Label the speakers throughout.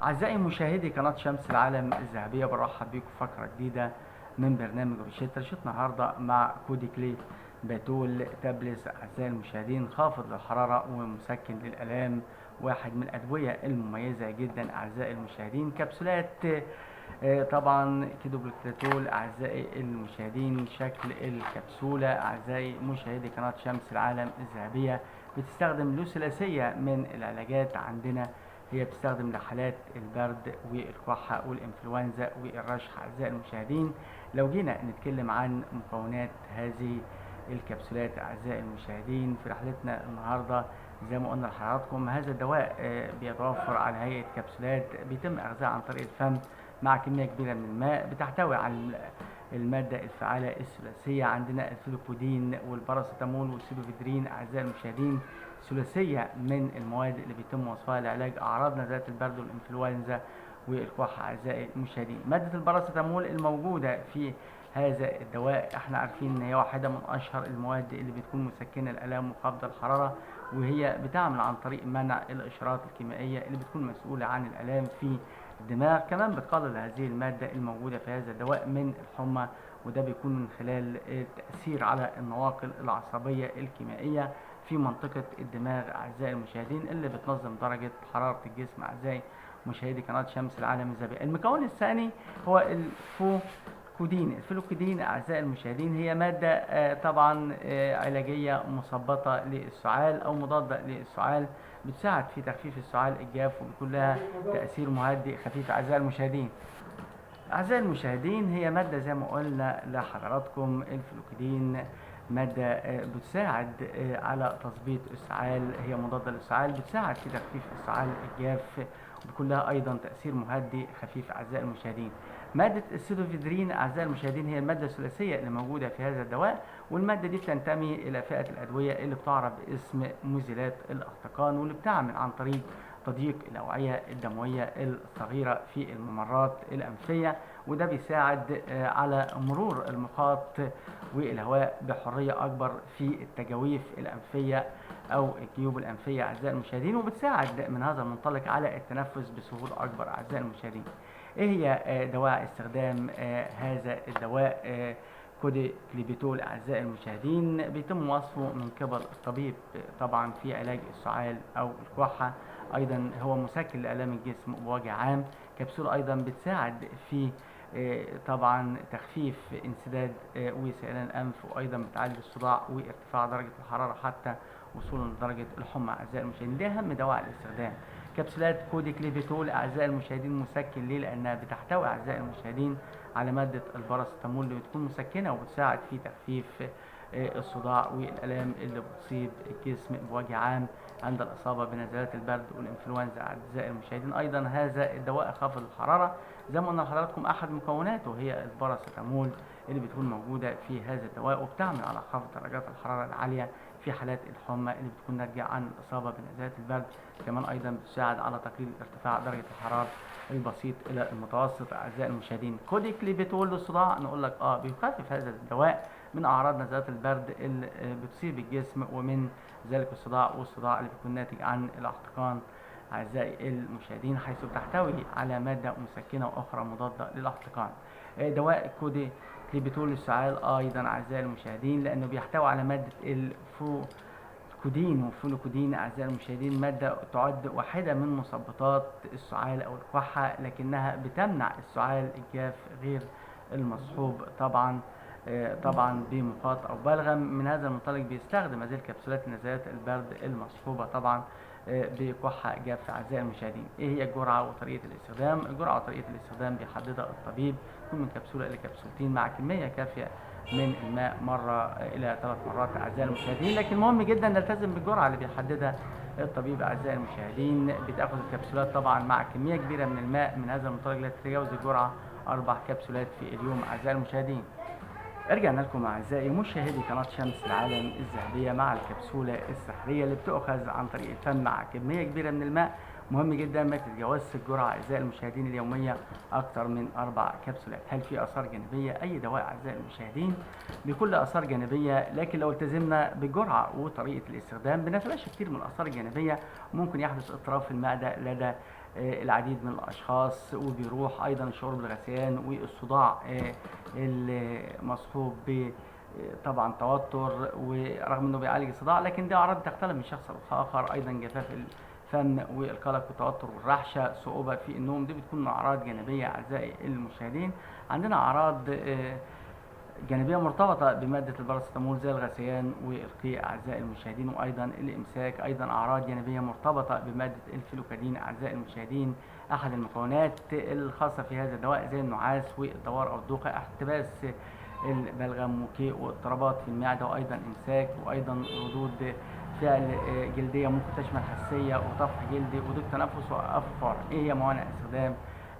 Speaker 1: أعزائي مشاهدي قناة شمس العالم الذهبية، برحب بيكم في فقرة جديدة من برنامج روشتة النهاردة مع كوديكلي باتول تابلس. أعزائي المشاهدين، خافض للحرارة ومسكن للآلام، واحد من الأدوية المميزة جدا. أعزائي المشاهدين، كبسولات طبعا كيدوبلوكتاتول. أعزائي المشاهدين، شكل الكبسولة أعزائي مشاهدي قناة شمس العالم الذهبية بتستخدم له ثلاثية من العلاجات عندنا. هي بتستخدم لحالات البرد والكحة والإنفلونزا والرشح. أعزائي المشاهدين، لو جينا نتكلم عن مكونات هذه الكبسولات أعزائي المشاهدين في رحلتنا النهاردة، زي ما قلنا لحضراتكم هذا الدواء بيتوفر على هيئة كبسولات بيتم إغذائها عن طريق الفم مع كمية كبيرة من الماء، بتحتوي على المادة الفعالة الثلاثية. عندنا الفلوكودين والباراسيتامول والسيدوفيدرين. أعزائي المشاهدين، ثلاثية من المواد اللي بيتم وصفها لعلاج أعراض نزلات البرد والإنفلونزا والكحة. أعزائي المشاهدين، مادة الباراسيتامول الموجودة في هذا الدواء احنا عارفين ان هي واحدة من اشهر المواد اللي بتكون مسكنة الالام وخفض الحرارة، وهي بتعمل عن طريق منع الاشارات الكيميائية اللي بتكون مسؤولة عن الالام في الدماغ. كمان بتقلل هذه المادة الموجودة في هذا الدواء من الحمى، وده بيكون من خلال التأثير على النواقل العصبية الكيميائية في منطقة الدماغ. أعزائي المشاهدين، اللي بتنظم درجة حرارة الجسم. أعزائي مشاهدي قناة شمس العالم الذهبية، المكون الثاني هو الفلوكودين. الفلوكودين أعزائي المشاهدين هي مادة طبعا علاجية مثبطة للسعال أو مضادة للسعال، بتساعد في تخفيف السعال الجاف وبيكون لها تأثير مهدئ خفيف. أعزائي المشاهدين، أعزائي المشاهدين، هي مادة زي ما قلنا لحضراتكم الفلوكودين مادة بتساعد على تظبيط السعال، هي مضادة للسعال، بتساعد في تخفيف السعال الجاف وبيكون لها أيضا تأثير مهدئ خفيف. أعزائي المشاهدين، مادة السيدوفيدرين أعزائي المشاهدين هي المادة الثلاثية اللي موجودة في هذا الدواء، والمادة دي بتنتمي إلى فئة الأدوية اللي بتعرف باسم مزيلات الأحتقان، واللي بتعمل عن طريق تضييق الأوعية الدموية الصغيرة في الممرات الأنفية، وده بيساعد على مرور المخاط والهواء بحرية أكبر في التجاويف الأنفية أو الجيوب الأنفية. أعزائي المشاهدين، وبتساعد من هذا المنطلق على التنفس بسهولة أكبر. أعزائي المشاهدين، إيه هي دواعي استخدام هذا الدواء كوديكليبيتول؟ أعزائي المشاهدين، بيتم وصفه من قبل الطبيب طبعا في علاج السعال أو الكحة. أيضا هو مسكن لآلام الجسم بوجه عام. كبسولة أيضا بتساعد في طبعا تخفيف انسداد وسيلان الأنف، وأيضا بتعالج الصداع وارتفاع درجة الحرارة حتى وصولا لدرجة الحمى. أعزائي المشاهدين، ده أهم دواعي الاستخدام. كبسولات كوديكليفيتول أعزائي المشاهدين مسكن ليه؟ لأنها بتحتوي أعزائي المشاهدين على مادة الباراسيتامول اللي بتكون مسكنة وبتساعد في تخفيف الصداع والآلام اللي بتصيب الجسم بوجه عام عند الإصابة بنزلات البرد والإنفلونزا. أعزائي المشاهدين، أيضا هذا الدواء خافض الحرارة زي ما قلنا لحضراتكم، أحد مكوناته هي الباراسيتامول اللي بتكون موجودة في هذا الدواء، وبتعمل على خفض درجات الحرارة العالية في حالات الحمى اللي بتكون ناتجة عن الإصابة بنزلات البرد. كمان أيضا بتساعد على تقليل ارتفاع درجة الحرارة البسيط إلى المتوسط. أعزائي المشاهدين، كوديكليبيتول للصداع، نقول لك بيخفف هذا الدواء من أعراض نزلات البرد اللي بتصيب الجسم، ومن ذلك الصداع والصداع اللي بيكون ناتج عن الاحتقان. أعزائي المشاهدين، حيث تحتوي على مادة مسكنة وأخرى مضادة للاحتقان. دواء كوديكليبيتول للسعال أيضا أعزائي المشاهدين، لأنه بيحتوي على مادة الفلوكودين والفلوكودين. أعزائي المشاهدين، مادة تعد واحدة من مثبطات السعال أو الكحة، لكنها بتمنع السعال الجاف غير المصحوب طبعا بمخاط او بلغم. من هذا المنطلق بيستخدم هذه الكبسولات لنزلات البرد المصحوبه طبعا بكحه جافه. اعزائي المشاهدين، ايه هي الجرعه وطريقه الاستخدام؟ الجرعه وطريقه الاستخدام بيحددها الطبيب، تكون من كبسوله الى كبسولتين مع كميه كافيه من الماء مره الى 3 مرات. اعزائي المشاهدين، لكن مهم جدا نلتزم بالجرعه اللي بيحددها الطبيب. اعزائي المشاهدين، بتاخذ الكبسولات طبعا مع كميه كبيره من الماء. من هذا المنطلق لا تتجاوز الجرعه 4 كبسولات في اليوم. اعزائي المشاهدين، رجعنا لكم أعزائي مشاهدي قناة شمس العالم الذهبية مع الكبسولة السحرية اللي بتؤخذ عن طريق الفم مع كمية كبيرة من الماء. مهم جدا ما تتجاوزش الجرعة أعزائي المشاهدين اليومية أكثر من 4 كبسولات. هل في آثار جانبية؟ أي دواء أعزائي المشاهدين بكل آثار جانبية، لكن لو التزمنا بالجرعة وطريقة الاستخدام بنتلاشى كتير من الآثار الجانبية. ممكن يحدث اضطراب في المعدة لدى العديد من الاشخاص، وبيروح ايضا الشعور بالغثيان والصداع المصحوب ب طبعا توتر، ورغم انه بيعالج الصداع لكن دي اعراض تختلف من شخص لاخر. ايضا جفاف الفم والقلق والتوتر والرعشه، صعوبه في النوم، دي بتكون اعراض جانبيه اعزائي المشاهدين. عندنا اعراض جانبيه مرتبطه بماده الباراسيتامول زي الغثيان والقيء اعزائي المشاهدين، وايضا الامساك. ايضا اعراض جانبيه مرتبطه بماده الفلوكادين اعزائي المشاهدين، احد المكونات الخاصه في هذا الدواء زي النعاس والدوار او الدوخه، احتباس البلغم وكيء واضطرابات في المعده، وايضا امساك، وايضا ردود فعل جلديه ممكن تشمل حساسيه وطفح جلدي وضيق تنفس ووقف فورا. ايه هي موانع استخدام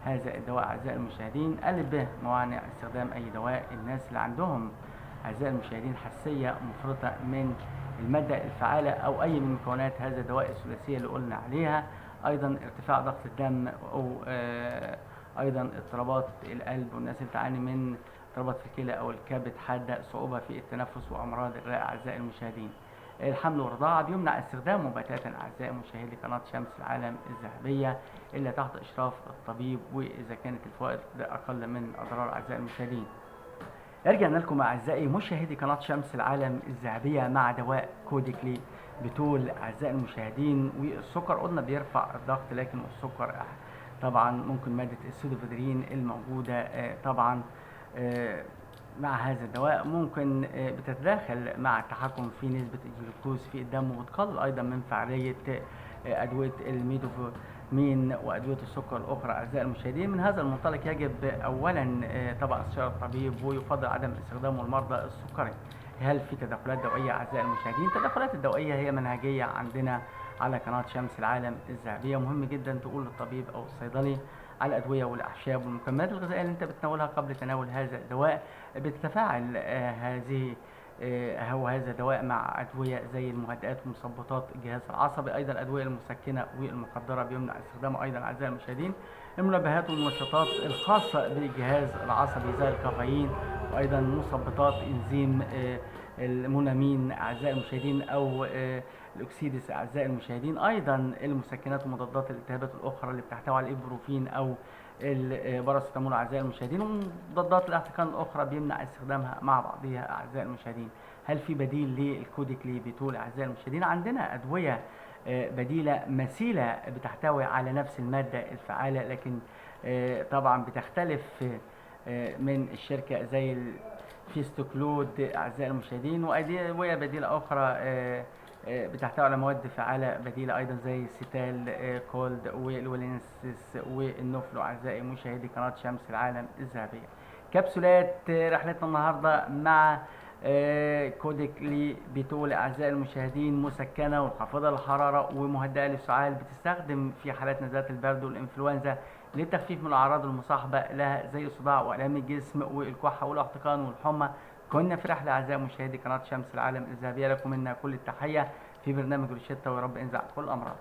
Speaker 1: هذا الدواء اعزائي المشاهدين؟ الف ب موانع استخدام اي دواء. الناس اللي عندهم اعزائي المشاهدين حساسيه مفرطه من الماده الفعاله او اي من مكونات هذا الدواء الثلاثيه اللي قلنا عليها. ايضا ارتفاع ضغط الدم، او ايضا اضطرابات القلب، والناس اللي تعاني من اضطرابات في الكلى او الكبد حاده، صعوبه في التنفس وامراض الرئه اعزائي المشاهدين. الحمل والرضاعه بيمنع استخدامه بتاتا اعزائي مشاهدي قناه شمس العالم الذهبيه الا تحت اشراف الطبيب، واذا كانت الفوائد اقل من الاضرار اعزائي المشاهدين. رجعنا لكم اعزائي مشاهدي قناه شمس العالم الذهبيه مع دواء كوديكلي بتول اعزائي المشاهدين. والسكر قلنا بيرفع الضغط، لكن السكر طبعا ممكن ماده السودوفيدرين الموجوده طبعا مع هذا الدواء ممكن بتتداخل مع التحكم في نسبة الجلوكوز في الدم، وبتقلل أيضا من فعالية أدوية الميدوفورمين وأدوية السكر الأخرى أعزائي المشاهدين. من هذا المنطلق يجب أولا طبعا استشارة الطبيب، ويفضل عدم استخدامه لمرضى السكري. هل في تدخلات دوائية أعزائي المشاهدين؟ التدخلات الدوائية هي منهجية عندنا على قناة شمس العالم الذهبية. مهم جدا تقول للطبيب أو الصيدلي على الأدوية والأعشاب والمكملات الغذائية اللي أنت بتناولها قبل تناول هذا الدواء. بتتفاعل هذا الدواء مع أدوية زي المهدئات ومثبطات الجهاز العصبي. أيضا الأدوية المسكنة والمخدرة بيمنع استخدامه أيضا أعزائي المشاهدين. المنبهات والمنشطات الخاصة بالجهاز العصبي زي الكافيين، وأيضا مثبطات إنزيم المونامين أعزائي المشاهدين، أو الأكسيدس أعزائي المشاهدين. أيضا المسكنات ومضادات الالتهابات الأخرى اللي بتحتوي على الإبروفين أو الباراسيتامول أعزائي المشاهدين، ومضادات الاحتقان الأخرى بيمنع استخدامها مع بعضها أعزائي المشاهدين. هل في بديل للكوديكلي بتول أعزائي المشاهدين؟ عندنا أدوية بديلة مثيلة بتحتوي على نفس المادة الفعالة، لكن طبعا بتختلف من الشركة زي الفيستوكلود أعزائي المشاهدين، وأدوية بديلة أخرى بتحتوي على مواد فعالة بديلة أيضا زي السيتال كولد والولينسيس والنوفلو أعزائي مشاهدي قناة شمس العالم الذهبية. كبسولات رحلتنا النهاردة مع كوديكلي بتول أعزائي المشاهدين، مسكنة وخافضة للحرارة ومهدئة للسعال، بتستخدم في حالات نزلات البرد والإنفلونزا للتخفيف من الأعراض المصاحبة لها زي الصداع وآلام الجسم والكحة والاحتقان والحمى. كنا في رحلة أعزائي مشاهدي قناة شمس العالم الذهبية، لكم منا كل التحية في برنامج روشيتا، ويا رب انزع كل الأمراض.